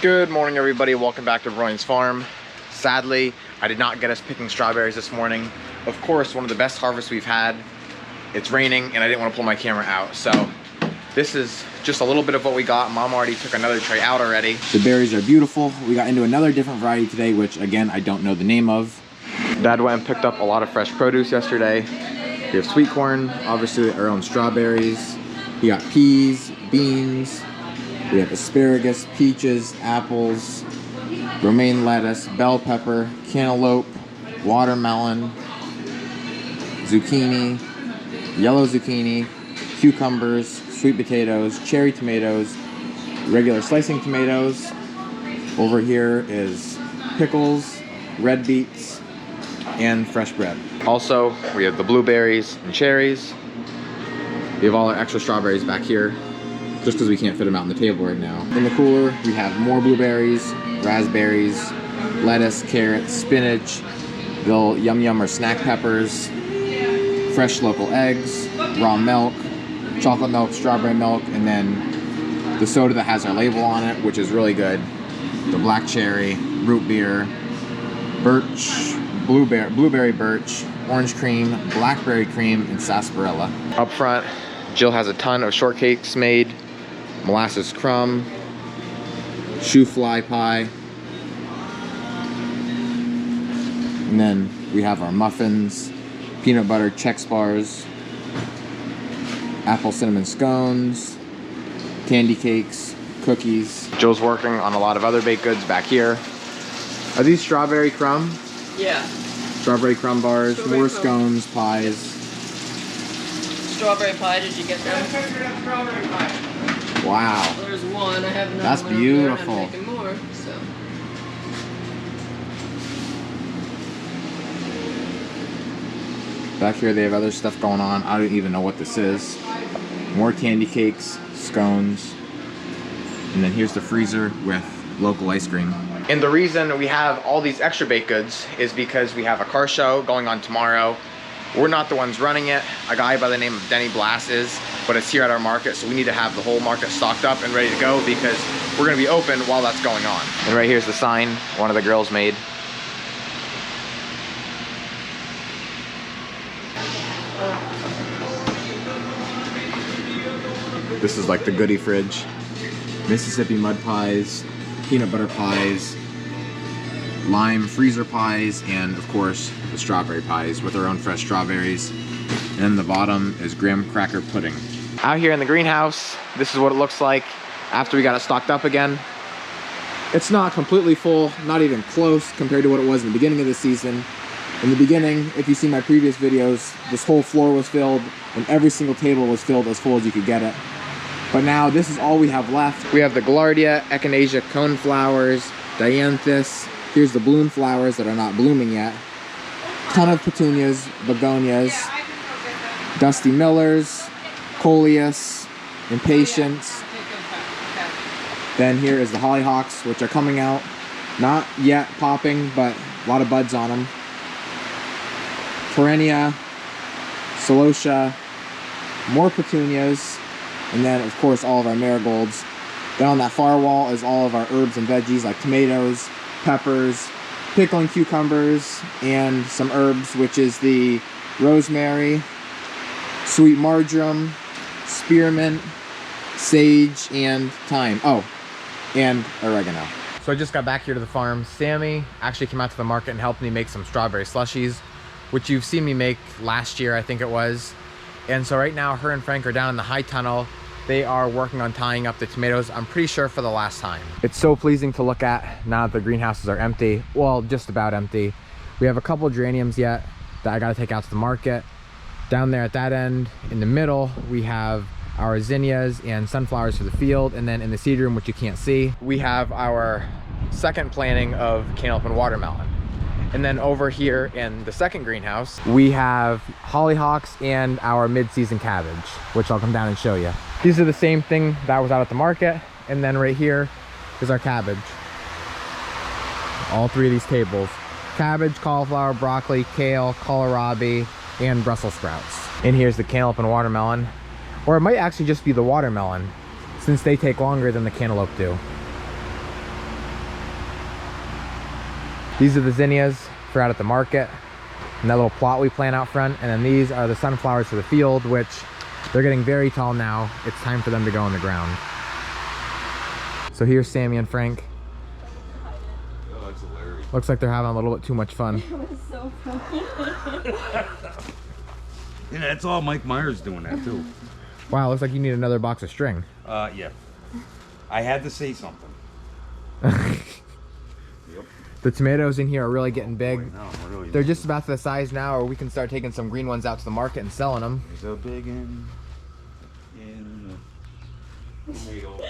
Good morning, everybody. Welcome back to Broyan's farm. Sadly, I did not get us picking strawberries this morning. Of course, one of the best harvests we've had. It's raining and I didn't want to pull my camera out. So this is just a little bit of what we got. Mom already took another tray out already. The berries are beautiful. We got into another different variety today, which again, I don't know the name of. Dad went and picked up a lot of fresh produce yesterday. We have sweet corn, obviously our own strawberries. We got peas, beans. We have asparagus, peaches, apples, romaine lettuce, bell pepper, cantaloupe, watermelon, zucchini, yellow zucchini, cucumbers, sweet potatoes, cherry tomatoes, regular slicing tomatoes. Over here is pickles, red beets, and fresh bread. Also, we have the blueberries and cherries. We have all our extra strawberries back here, just because we can't fit them out on the table right now. In the cooler, we have more blueberries, raspberries, lettuce, carrots, spinach, the yum yum or snack peppers, fresh local eggs, raw milk, chocolate milk, strawberry milk, and then the soda that has our label on it, which is really good. The black cherry, root beer, birch, blueberry birch, orange cream, blackberry cream, and sarsaparilla. Up front, Jill has a ton of shortcakes made. Molasses crumb, shoe fly pie, and then we have our muffins, peanut butter Chex bars, apple cinnamon scones, candy cakes, cookies. Jill's working on a lot of other baked goods back here. Are these strawberry crumb? Yeah. Strawberry crumb bars, strawberry more scones, pies. Strawberry pie, did you get them? Strawberry pie. Wow. There's one. I have another That's one beautiful. I'm making more, so. Back here they have other stuff going on. I don't even know what this is. More candy cakes, scones, and then here's the freezer with local ice cream. And the reason we have all these extra baked goods is because we have a car show going on tomorrow. We're not the ones running it. A guy by the name of Denny Blass is, but it's here at our market, so we need to have the whole market stocked up and ready to go because we're gonna be open while that's going on. And right here's the sign one of the girls made. This is like the goodie fridge. Mississippi mud pies, peanut butter pies, lime freezer pies, and of course the strawberry pies with our own fresh strawberries. And then the bottom is graham cracker pudding. Out here in the greenhouse, this is what it looks like after we got it stocked up again. It's not completely full, not even close compared to what it was in the beginning of the season. In the beginning, if you see my previous videos, this whole floor was filled and every single table was filled as full as you could get it. But now this is all we have left. We have the Gaillardia, Echinacea coneflowers, dianthus. Here's the bloom flowers that are not blooming yet. Ton of petunias, begonias, dusty millers, coleus, impatiens. Then here is the hollyhocks, which are coming out. Not yet popping, but a lot of buds on them. Perennia, celosia, more petunias, and then of course all of our marigolds. Then on that far wall is all of our herbs and veggies like tomatoes, peppers, pickling cucumbers, and some herbs, which is the rosemary, sweet marjoram, spearmint, sage, and thyme. Oh, and oregano. So I just got back here to the farm. Sammy actually came out to the market and helped me make some strawberry slushies, which you've seen me make last year, I think it was. And so right now, her and Frank are down in the high tunnel. They are working on tying up the tomatoes, I'm pretty sure for the last time. It's so pleasing to look at now that the greenhouses are empty. Well, just about empty. We have a couple geraniums yet that I gotta take out to the market. Down there at that end, in the middle, we have our zinnias and sunflowers for the field. And then in the seed room, which you can't see, we have our second planting of cantaloupe and watermelon. And then over here in the second greenhouse, we have hollyhocks and our mid-season cabbage, which I'll come down and show you. These are the same thing that was out at the market. And then right here is our cabbage. All three of these tables. Cabbage, cauliflower, broccoli, kale, kohlrabi, and Brussels sprouts. And here's the cantaloupe and watermelon. Or it might actually just be the watermelon, since they take longer than the cantaloupe do. These are the zinnias for out at the market, and that little plot we plant out front. And then these are the sunflowers for the field, which they're getting very tall now. It's time for them to go in the ground. So here's Sammy and Frank. Oh, that's hilarious. Looks like they're having a little bit too much fun. It was so funny. Yeah, that's all Mike Myers doing that too. Wow, looks like you need another box of string. Yeah. I had to say something. Yep. The tomatoes in here are really getting big. Right now, really They're just about the size now, or we can start taking some green ones out to the market and selling them. There's a big in tomato.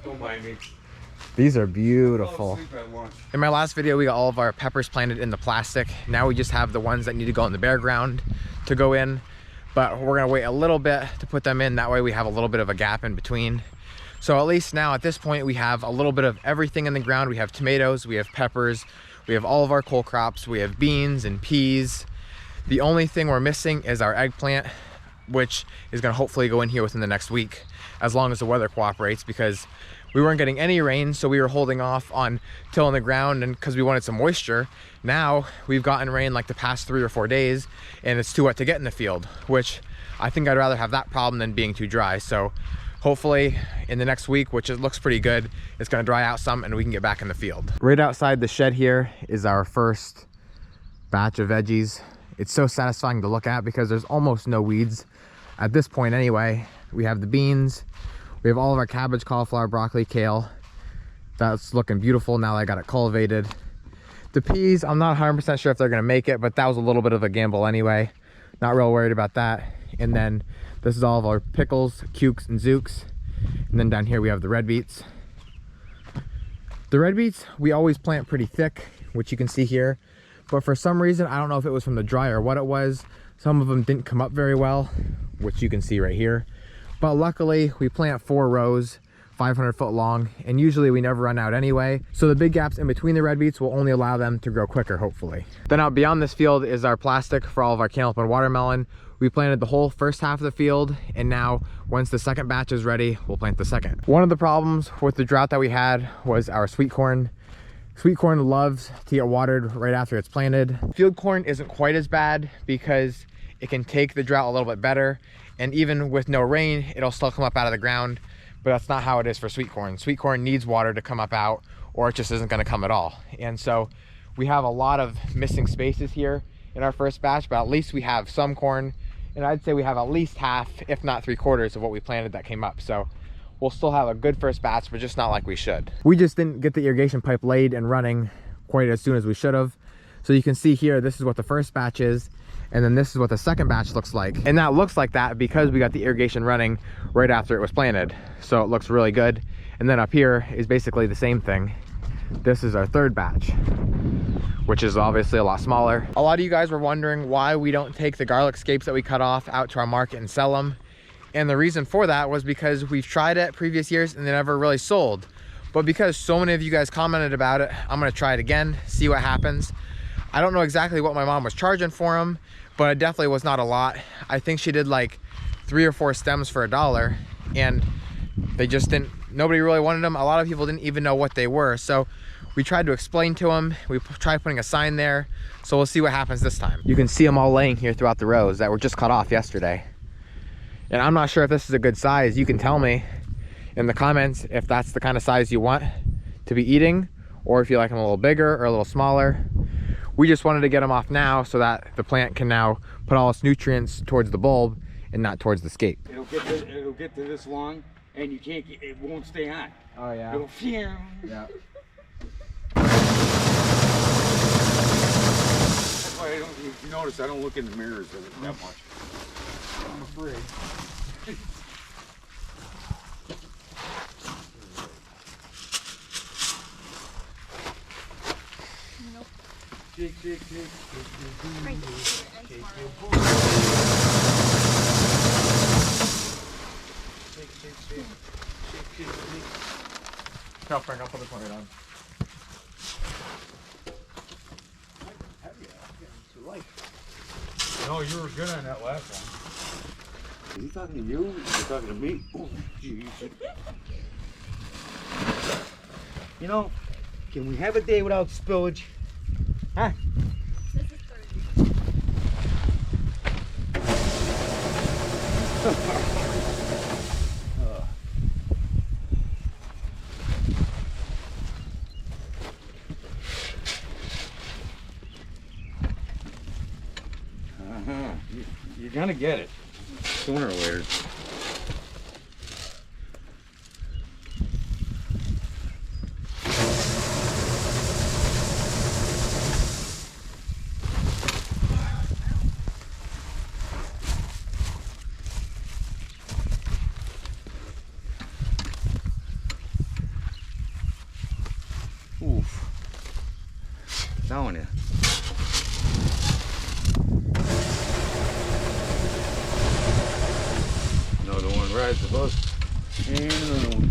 Don't mind me. These are Oh, beautiful. sleep at lunch. In my last video, we got all of our peppers planted in the plastic. Now we just have the ones that need to go in the bare ground to go in. But we're gonna wait a little bit to put them in. That way we have a little bit of a gap in between. So at least now at this point, we have a little bit of everything in the ground. We have tomatoes, we have peppers, we have all of our cole crops, we have beans and peas. The only thing we're missing is our eggplant, which is gonna hopefully go in here within the next week, as long as the weather cooperates, because we weren't getting any rain, so we were holding off on tilling the ground, and because we wanted some moisture. Now we've gotten rain like the past 3 or 4 days, and it's too wet to get in the field, which I think I'd rather have that problem than being too dry. So hopefully in the next week, which it looks pretty good, it's gonna dry out some and we can get back in the field. Right outside the shed here is our first batch of veggies. It's so satisfying to look at because there's almost no weeds at this point anyway. We have the beans, we have all of our cabbage, cauliflower, broccoli, kale. That's looking beautiful now that I got it cultivated. The peas, I'm not 100% sure if they're gonna make it, but that was a little bit of a gamble anyway. Not real worried about that. And then this is all of our pickles, cukes, and zooks. And then down here we have the red beets. The red beets, we always plant pretty thick, which you can see here. But for some reason, I don't know if it was from the dry or what it was, some of them didn't come up very well, which you can see right here. But luckily, we plant 4 rows, 500 foot long, and usually we never run out anyway. So the big gaps in between the red beets will only allow them to grow quicker, hopefully. Then out beyond this field is our plastic for all of our cantaloupe and watermelon. We planted the whole first half of the field, and now once the second batch is ready, we'll plant the second. One of the problems with the drought that we had was our sweet corn. Sweet corn loves to get watered right after it's planted. Field corn isn't quite as bad because it can take the drought a little bit better, and even with no rain, it'll still come up out of the ground, but that's not how it is for sweet corn. Sweet corn needs water to come up out, or it just isn't gonna come at all. And so we have a lot of missing spaces here in our first batch, but at least we have some corn, and I'd say we have at least half, if not 3/4 of what we planted that came up. So we'll still have a good first batch, but just not like we should. We just didn't get the irrigation pipe laid and running quite as soon as we should have. So you can see here, this is what the first batch is, and then this is what the second batch looks like. And that looks like that because we got the irrigation running right after it was planted. So it looks really good. And then up here is basically the same thing. This is our third batch, which is obviously a lot smaller. A lot of you guys were wondering why we don't take the garlic scapes that we cut off out to our market and sell them. And the reason for that was because we've tried it previous years and they never really sold. But because so many of you guys commented about it, I'm gonna try it again, see what happens. I don't know exactly what my mom was charging for them, but it definitely was not a lot. I think she did like 3 or 4 stems for $1, and they just didn't, nobody really wanted them. A lot of people didn't even know what they were. So we tried to explain to them. We tried putting a sign there. So we'll see what happens this time. You can see them all laying here throughout the rows that were just cut off yesterday. And I'm not sure if this is a good size. You can tell me in the comments if that's the kind of size you want to be eating, or if you like them a little bigger or a little smaller. We just wanted to get them off now so that the plant can now put all its nutrients towards the bulb and not towards the scape. It'll get to this long, and you can't. It won't stay on. Oh yeah. It'll Yeah. That's why I don't. If you notice, I don't look in the mirrors that much. I'm afraid. Shake, shake, shake, shake, Right. shake, shake, No, Frank, I'll put this one right on. No, you were good on that last one. Is he talking to you? Or is he talking to me? Oh, jeez. You know, can we have a day without spillage? Huh? This is 30. You're gonna get it sooner or later. Oof. Telling you. Another one rides the bus. And another one.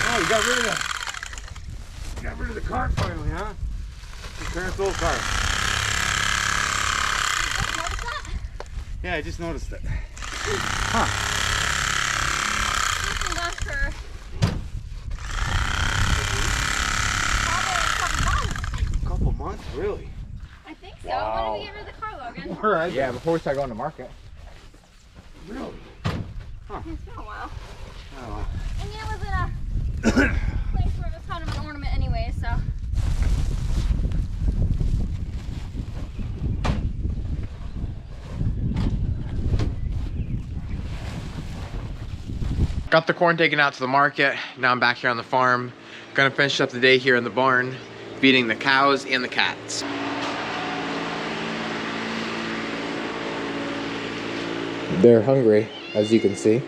Oh, you got rid of the car finally, huh? Your parents' old car. Notice that? Yeah, I just noticed it. Huh. It's been gone for probably a couple months. Couple months, really? I think so. Wow. When did we get rid of the car, Logan? Right. Yeah, before we start going to market. Really? It's been a while. Oh. And it was in a place where it was kind of an ornament anyway, so. Got the corn taken out to the market. Now I'm back here on the farm. Gonna finish up the day here in the barn, feeding the cows and the cats. They're hungry, as you can see.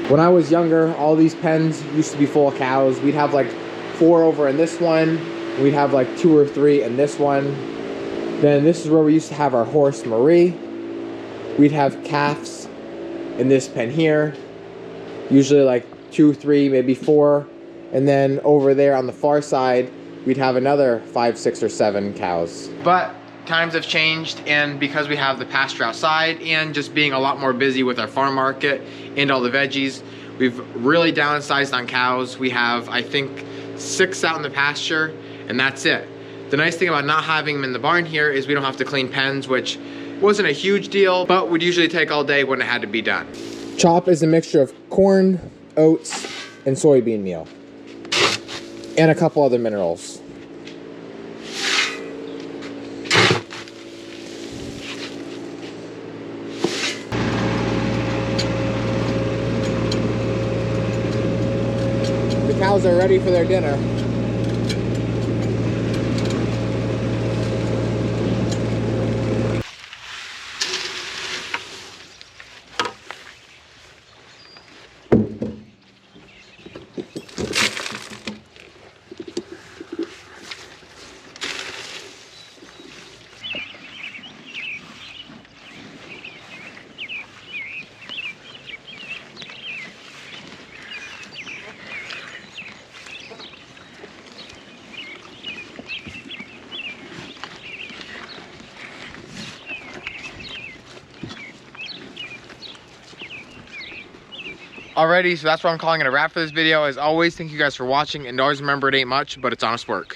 When I was younger, all these pens used to be full of cows. We'd have like 4 over in this one. We'd have like 2 or 3 in this one. Then this is where we used to have our horse Marie. We'd have calves in this pen here. Usually like 2, 3, maybe 4. And then over there on the far side, we'd have another 5, 6, or 7 cows. But times have changed, and because we have the pasture outside and just being a lot more busy with our farm market and all the veggies, we've really downsized on cows. We have, I think, 6 out in the pasture, and that's it. The nice thing about not having them in the barn here is we don't have to clean pens, which wasn't a huge deal, but would usually take all day when it had to be done. Chop is a mixture of corn, oats, and soybean meal, and a couple other minerals. The cows are ready for their dinner. Alrighty, so that's what I'm calling it a wrap for this video. As always, thank you guys for watching, and always remember it ain't much, but it's honest work.